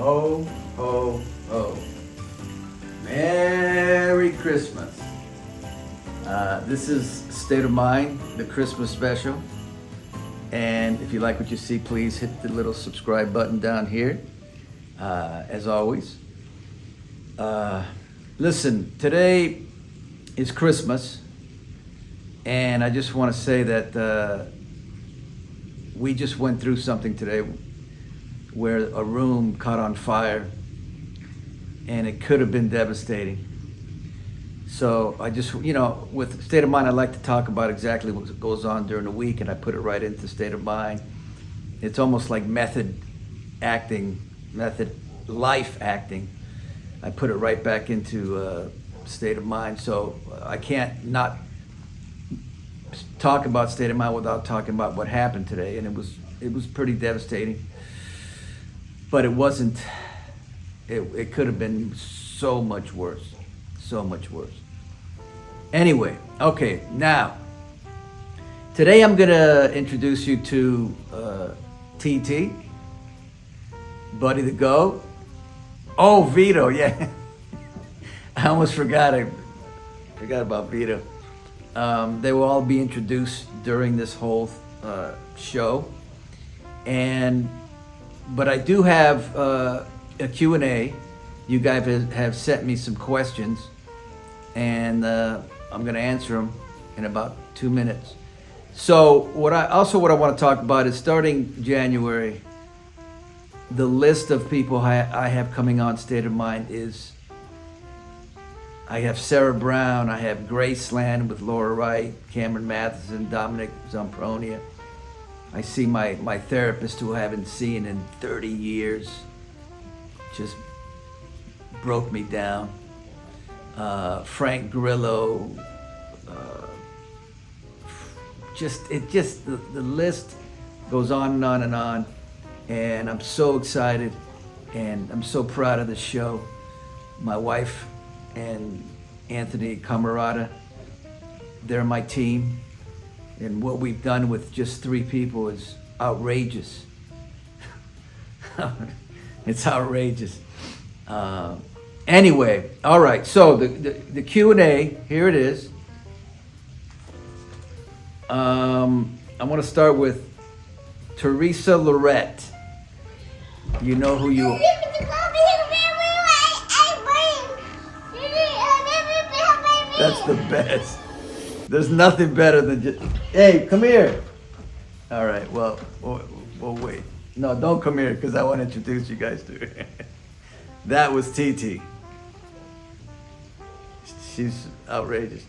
Ho, ho, ho. Merry Christmas. This is State of Mind, the Christmas special. And if you like what you see, please hit the little subscribe button down here, as always. Listen, today is Christmas, and I just want to say that we just went through something today where a room caught on fire, and it could have been devastating. So I just, with State of Mind, I like to talk about exactly what goes on during the week, and I put it right into State of Mind. It's almost like method life acting. I put it right back into State of Mind. So I can't not talk about State of Mind without talking about what happened today, and it was pretty devastating. But it wasn't. It could have been so much worse. So much worse. Anyway, okay, now, today I'm gonna introduce you to TT, Buddy the Goat. Oh, Vito, yeah. I almost forgot. I forgot about Vito. They will all be introduced during this whole show. But I do have a Q&A. You guys have sent me some questions, and I'm going to answer them in about 2 minutes. So what I want to talk about is, starting January, the list of people I have coming on State of Mind is, I have Sarah Brown, I have Graceland with Laura Wright, Cameron Matheson, Dominic Zampronia. I see my therapist, who I haven't seen in 30 years, just broke me down. Frank Grillo, the list goes on and on and on. And I'm so excited, and I'm so proud of the show. My wife and Anthony Camarada, they're my team. And what we've done with just 3 people is outrageous. It's outrageous. Anyway, all right. So the Q&A, here it is. I want to start with Teresa Lorette. You know who you are. That's the best. There's nothing better than just, hey, come here. All right, well, wait. No, don't come here, because I want to introduce you guys to her. That was TT. She's outrageous.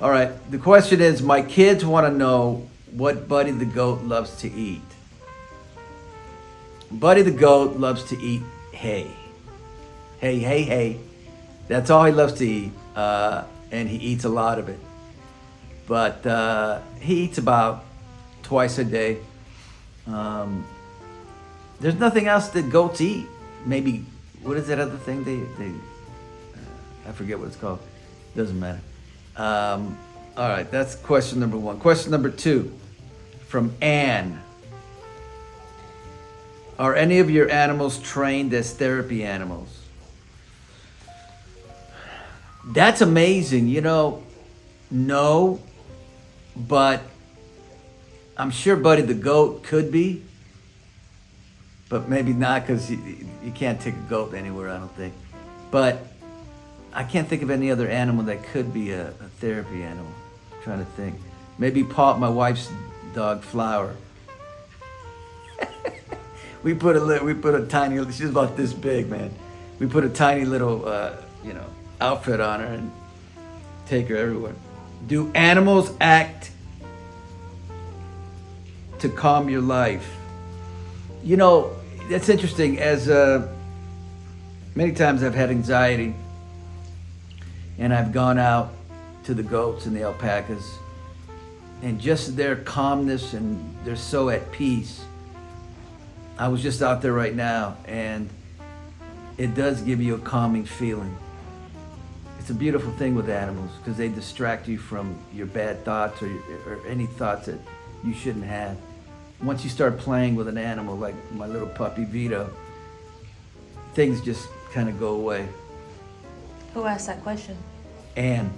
All right, the question is, my kids want to know what Buddy the Goat loves to eat. Buddy the Goat loves to eat hay. Hay. That's all he loves to eat, and he eats a lot of it. But he eats about twice a day. There's nothing else that goats eat. Maybe, what is that other thing they I forget what it's called. Doesn't matter. All right, that's question number 1. Question number 2 from Anne. Are any of your animals trained as therapy animals? That's amazing. No, but I'm sure Buddy the Goat could be, but maybe not, because you can't take a goat anywhere, I don't think. But I can't think of any other animal that could be a therapy animal. I'm trying to think. Maybe my wife's dog, Flower. we put a tiny, she's about this big, man. We put a tiny little, outfit on her and take her everywhere. Do animals act to calm your life? That's interesting. As many times I've had anxiety, and I've gone out to the goats and the alpacas, and just their calmness, and they're so at peace. I was just out there right now, and it does give you a calming feeling. It's a beautiful thing with animals, because they distract you from your bad thoughts or any thoughts that you shouldn't have. Once you start playing with an animal, like my little puppy Vito, things just kind of go away. Who asked that question? Anne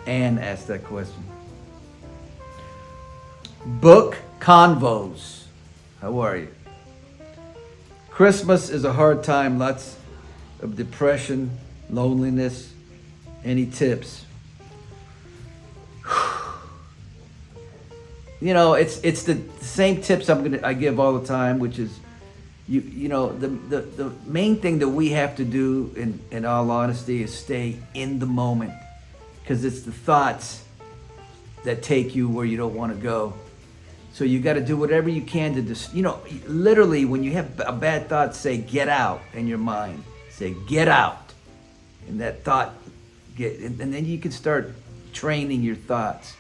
asked that question. Book Convos. How are you? Christmas is a hard time. Lots of depression, loneliness. Any tips? You know, it's the same tips I give all the time, which is, you know, the main thing that we have to do in all honesty is stay in the moment, because it's the thoughts that take you where you don't want to go. So you got to do whatever you can to just, you know, literally when you have a bad thought, say get out in your mind. Say get out, and that thought and then you can start training your thoughts.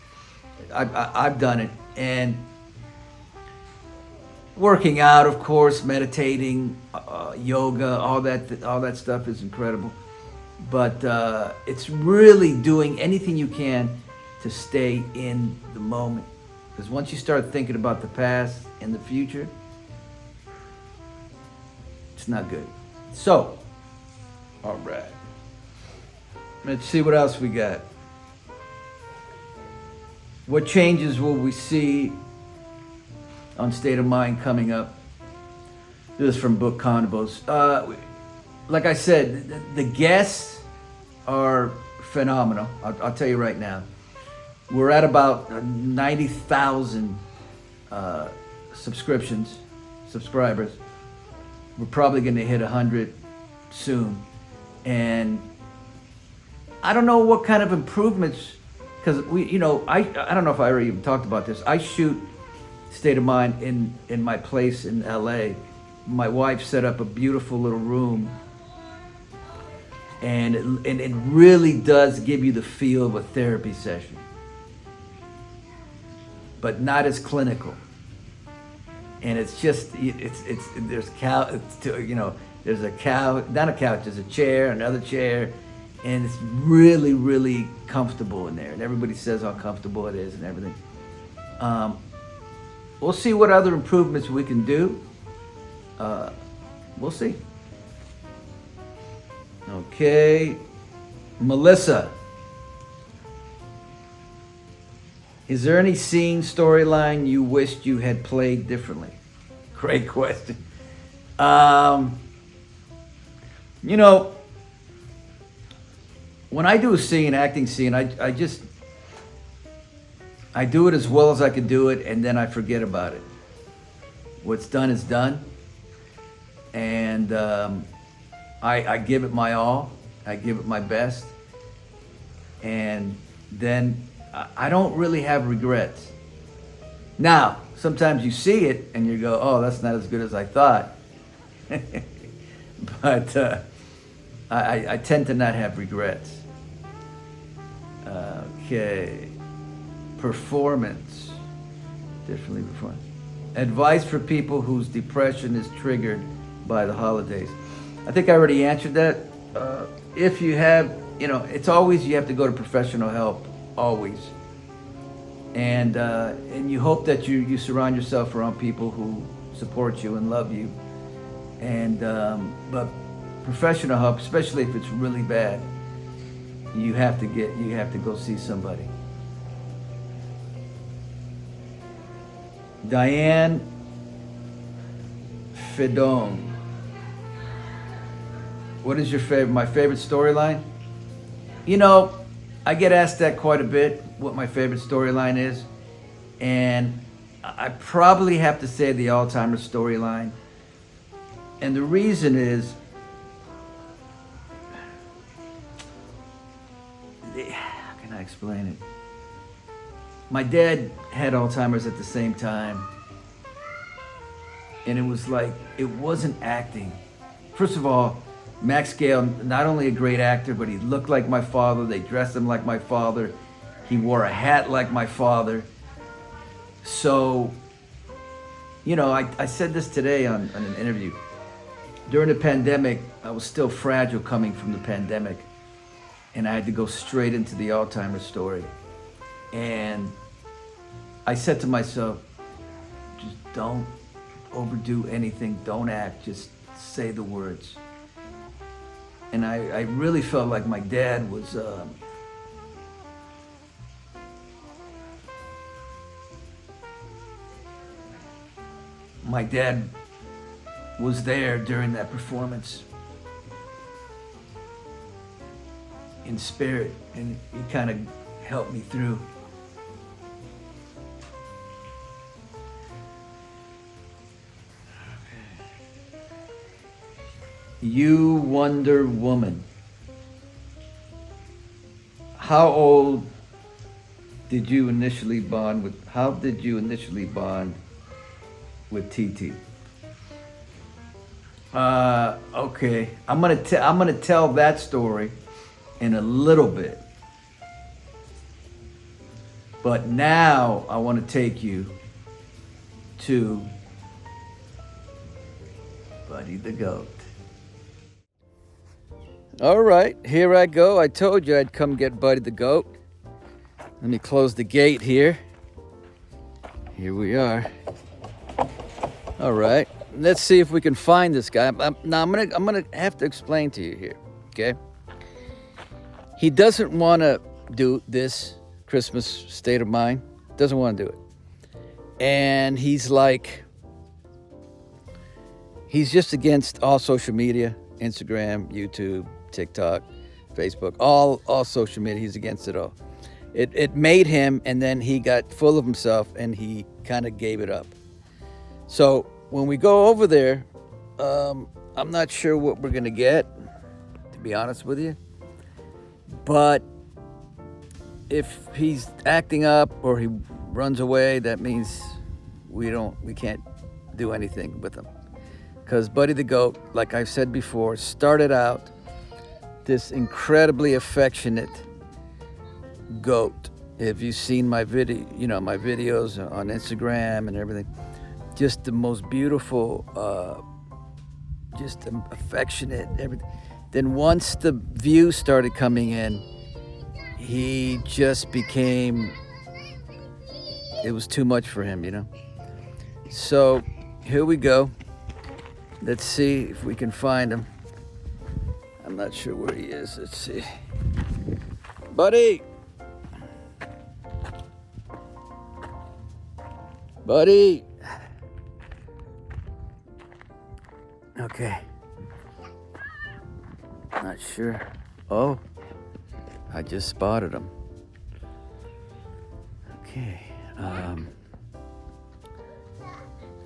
I've done it, and working out, of course, meditating, yoga, all that stuff is incredible. But it's really doing anything you can to stay in the moment. Because once you start thinking about the past and the future, it's not good. So, all right. Let's see what else we got. What changes will we see on State of Mind coming up? This is from Book Convos. Like I said, the guests are phenomenal. I'll tell you right now. We're at about 90,000 subscribers. We're probably going to hit 100 soon. And I don't know what kind of improvements, because I don't know if I already even talked about this. I shoot State of Mind in my place in LA. My wife set up a beautiful little room, and it really does give you the feel of a therapy session, but not as clinical. And it's just there's a couch, not a couch, there's a chair, another chair, and it's really, really comfortable in there. And everybody says how comfortable it is and everything. We'll see what other improvements we can do. We'll see. Okay. Melissa. Is there any scene, storyline you wished you had played differently? Great question. When I do a scene, acting scene, I do it as well as I can do it, and then I forget about it. What's done is done. And I give it my all. I give it my best. And then I don't really have regrets. Now, sometimes you see it and you go, oh, that's not as good as I thought. But I tend to not have regrets. Okay. Performance. Differently performed. Advice for people whose depression is triggered by the holidays. I think I already answered that. If you have, it's always, you have to go to professional help, always. And you hope that you surround yourself around people who support you and love you. And but professional help, especially if it's really bad, you have to go see somebody. Diane Fedon. What is my favorite storyline? I get asked that quite a bit, what my favorite storyline is. And I probably have to say the Alzheimer's storyline. And the reason is, how can I explain it? My dad had Alzheimer's at the same time. And it was like, it wasn't acting. First of all, Max Gale, not only a great actor, but he looked like my father. They dressed him like my father. He wore a hat like my father. So, I said this today on an interview. During the pandemic, I was still fragile coming from the pandemic. And I had to go straight into the Alzheimer's story. And I said to myself, just don't overdo anything. Don't act. Just say the words. And I really felt like my dad was, there during that performance in spirit, and he kind of helped me through. You Wonder Woman. How old did you initially bond with, how did you initially bond with TT? Okay, I'm gonna tell that story in a little bit. But now I want to take you to Buddy the Goat. All right, here I go. I told you I'd come get Buddy the Goat. Let me close the gate here. Here we are. All right, let's see if we can find this guy. Now I'm gonna have to explain to you here, okay? He doesn't want to do this Christmas state of mind. Doesn't want to do it, and he's just against all social media, Instagram, YouTube, TikTok, Facebook, all social media. He's against it all. It made him, and then he got full of himself, and he kind of gave it up. So when we go over there, I'm not sure what we're gonna get, to be honest with you. But if he's acting up or he runs away, that means we can't do anything with him. Because Buddy the Goat, like I've said before, started out this incredibly affectionate goat. If you've seen my videos on Instagram and everything, just the most beautiful, just affectionate, everything. Then once the views started coming in, he just became, it was too much for him, you know? So here we go. Let's see if we can find him. I'm not sure where he is. Let's see. Buddy! Buddy! Okay. Not sure. Oh, I just spotted him. Okay.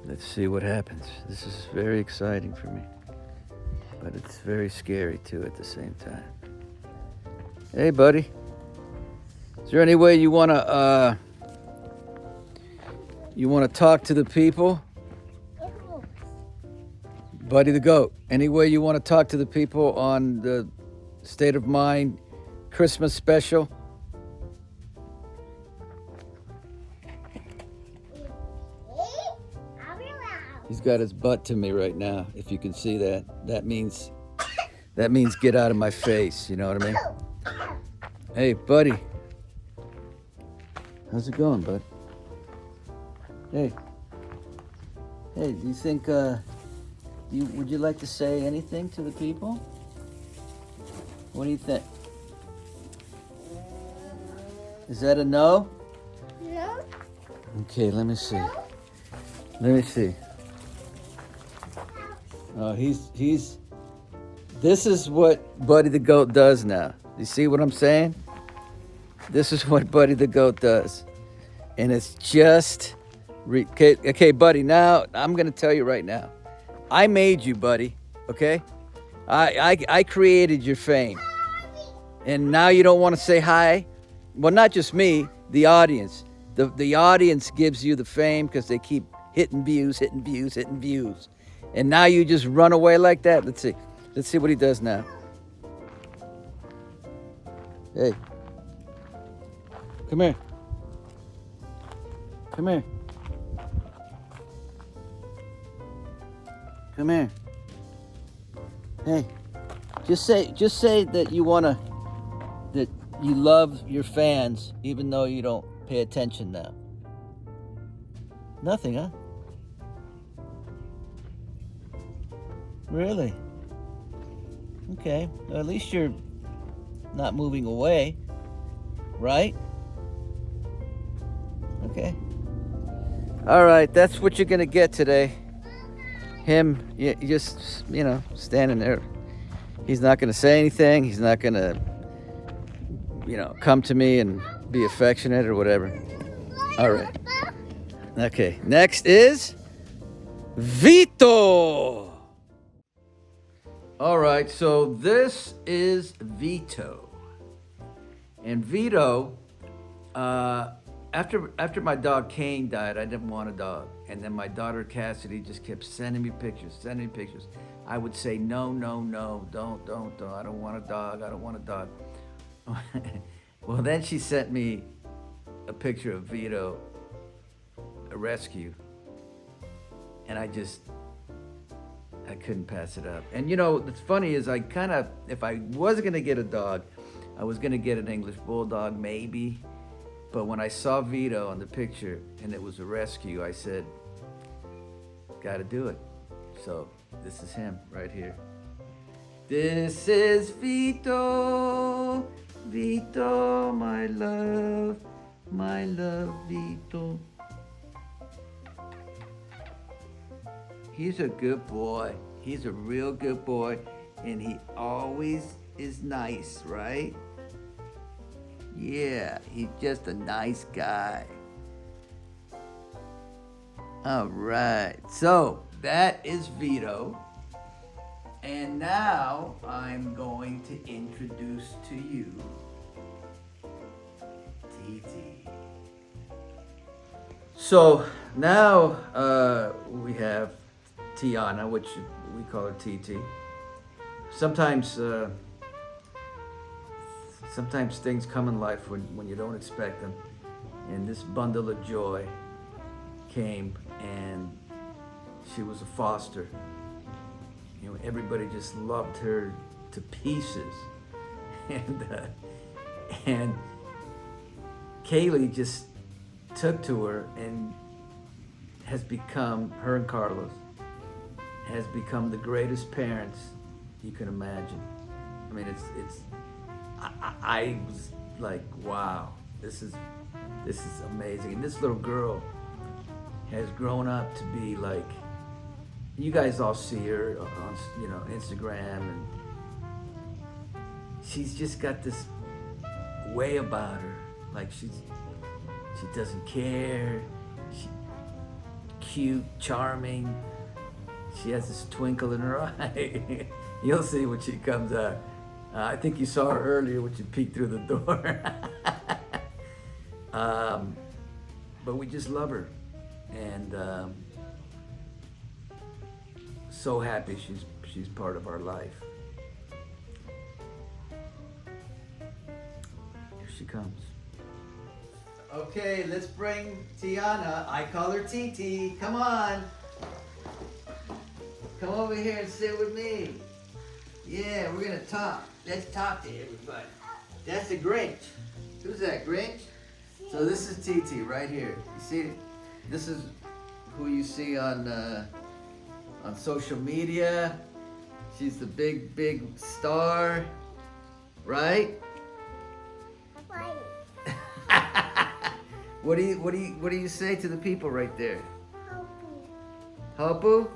Let's see what happens. This is very exciting for me, but it's very scary too at the same time. Hey, buddy. Is there any way you wanna talk to the people? Buddy the Goat. Any way you want to talk to the people on the State of Mind Christmas special? He's got his butt to me right now. If you can see that, that means get out of my face. You know what I mean? Hey, buddy. How's it going, bud? Hey. Hey, do you think would you like to say anything to the people? What do you think? Is that a no? No. Okay, let me see. Let me see. Oh, he's. This is what Buddy the Goat does now. You see what I'm saying? This is what Buddy the Goat does, and it's just. Okay, buddy. Now I'm gonna tell you right now. I made you, buddy. Okay, I created your fame, and now you don't want to say hi. Well, not just me, the audience. The audience gives you the fame because they keep hitting views, and now you just run away like that. Let's see what he does now. Hey, come here. Come here. Come here. Hey, just say that that you love your fans, even though you don't pay attention now. Nothing, huh? Really? Okay. Well, at least you're not moving away, right? Okay. All right, that's what you're gonna get today. Him, just, standing there. He's not gonna say anything. He's not gonna, come to me and be affectionate or whatever. All right. Okay, next is Vito. All right, so this is Vito. And Vito, after my dog Kane died, I didn't want a dog. And then my daughter Cassidy just kept sending me pictures. I would say, no, don't. I don't want a dog. Well, then she sent me a picture of Vito, a rescue. And I couldn't pass it up. And what's funny is if I was gonna get a dog, I was gonna get an English Bulldog, maybe. But when I saw Vito on the picture and it was a rescue, I said, gotta do it. So this is him right here. This is Vito, Vito, my love, Vito. He's a good boy. He's a real good boy, and he always is nice, right? Yeah, he's just a nice guy. All right, so that is Vito. And now I'm going to introduce to you TT. So now we have Tiana, which we call her TT. Sometimes things come in life when you don't expect them. And this bundle of joy came, and she was a foster. Everybody just loved her to pieces. And Kaylee just took to her and has become, her and Carlos, has become the greatest parents you can imagine. I mean, I was like, wow, this is amazing. And this little girl has grown up to be like, you guys all see her on Instagram, and she's just got this way about her. Like she doesn't care. She cute, charming. She has this twinkle in her eye. You'll see when she comes out. I think you saw her earlier when she peeked through the door. But we just love her, and so happy she's part of our life. Here she comes. Okay, let's bring Tiana. I call her TT. Come on. Come over here and sit with me. Yeah, we're gonna talk. Let's talk to everybody. That's the Grinch. Who's that, Grinch? So this is TT right here. You see, this is who you see on social media. She's the big star, right? Right. What do you say to the people right there? Helpu.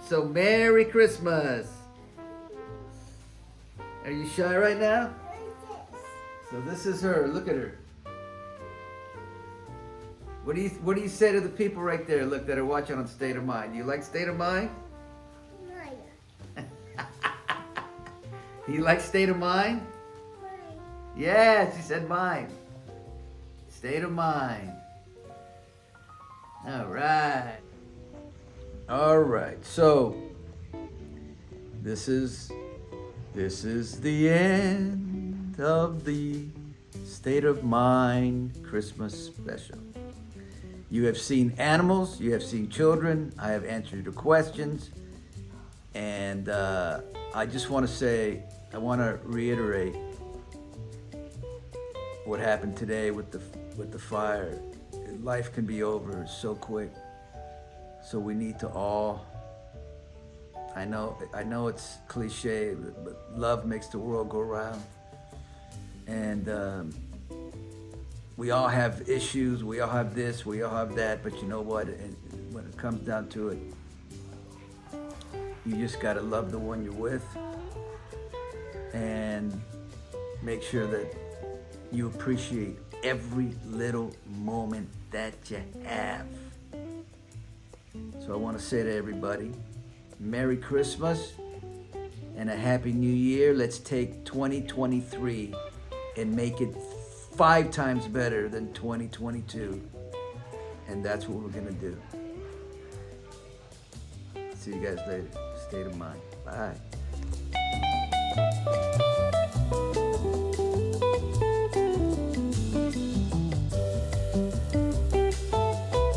So Merry Christmas. Are you shy right now? So this is her. Look at her. What do you say to the people right there? Look, that are watching on State of Mind. Do you like State of Mind? Do you like State of Mind? Yeah, she said mine. State of Mind. All right. All right. So this is the end of the State of Mind Christmas special. You have seen animals, you have seen children, I have answered your questions, and I just want to say, I want to reiterate what happened today with the fire. Life can be over so quick, so we need to all I know it's cliche, but love makes the world go round. And we all have issues, we all have this, we all have that, but you know what? When it comes down to it, you just gotta love the one you're with and make sure that you appreciate every little moment that you have. So I want to say to everybody, Merry Christmas and a Happy New Year. Let's take 2023 and make it 5 times better than 2022. And that's what we're gonna do. See you guys later. State of mind. Bye.